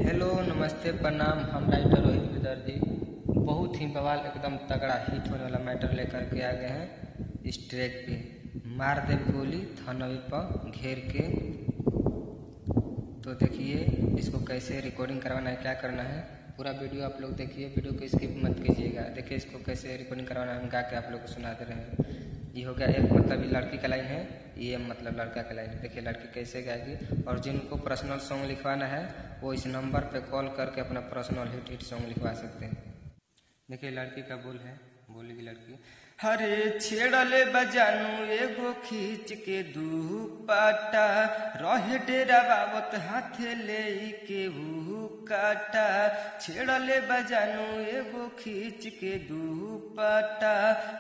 Hello नमस्ते प्रणाम। हम राइटर रोहित विदर्जी बहुत ही बवाल एकदम तगड़ा हिट होने वाला मैटर लेकर के आ गए हैं। इस ट्रैक पे मार दे गोली थानवी पर घेर के। तो देखिए इसको कैसे रिकॉर्डिंग करवाना है, क्या करना है, पूरा वीडियो आप लोग देखिए। वीडियो को स्किप मत कीजिएगा। देखिए इसको कैसे रिकॉर्डिंग करवाना है, हम गा के आप लोग को सुना दे रहे हैं। ये हो गया एक मतलब लड़की का लाइन है, ये मतलब लड़का का लाइन है। देखिए लड़की कैसे गाएगी। और जिनको पर्सनल सॉन्ग लिखवाना है वो इस नंबर पे कॉल करके अपना पर्सनल हिट सॉन्ग लिखवा सकते हैं। देखिए लड़की का बोल है, बोलेगी लड़की। हरे छेड़ले बजानू एगो खींच के दुपट्टा, रहे डेरा बाबत हाथे ले के काटा। छेड़ले बजानू एगो खींच के दुपट्टा,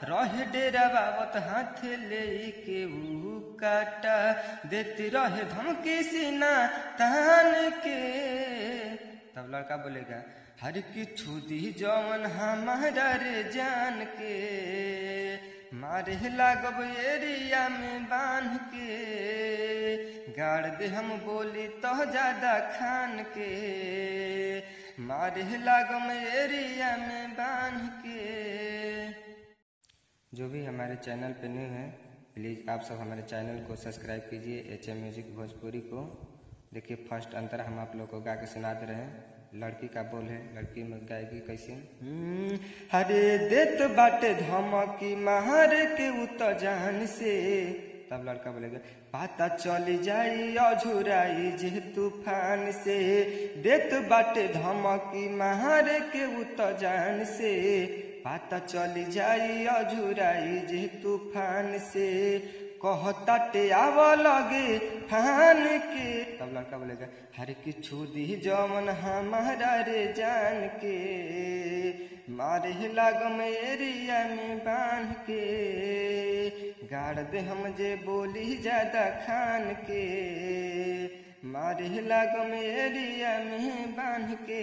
रहे डेरा बाबत हाथे ले के काटा। देती रहे धमकी सीना तान के। तब लड़का बोलेगा हर किछु दी जवन हमारा रे जान के, मारे लागब एरिया में बांध के। गाड़ दे हम बोली तो ज्यादा खान के, मारे लागम एरिया में बांध के। जो भी हमारे चैनल पे न्यू है प्लीज़ आप सब हमारे चैनल को सब्सक्राइब कीजिए, HM म्यूजिक भोजपुरी को। देखिए फर्स्ट अंतर हम आप लोग को गा के सुना दे रहे हैं। लड़की का बोल है, लड़की में गाएगी कैसे। हरे देत बाटे धमकी मार के उत जान से। तब लड़का बोलेगा पता चली जाई अझुराई जे तूफान से। देत बाटे धमकी मार के उत जान से, पता चली जाई अझुराई जे तूफान से। कहताटे आव लगे फान के। तब लड़का बोलेगा हर किछु दी जमन हमारा रे जान के, मारे लागम एरिया में बांध के। गाड़ दे हम जे बोली ज्यादा खान के, मारे लागम एरिया में बांध के।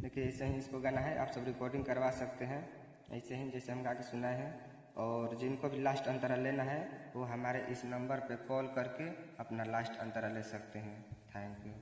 देखिए ऐसे ही इसको गाना है, आप सब रिकॉर्डिंग करवा सकते हैं ऐसे ही जैसे हम गा के सुनाए हैं। और जिनको भी लास्ट अंतरा लेना है वो हमारे इस नंबर पे कॉल करके अपना लास्ट अंतरा ले सकते हैं। Thank you.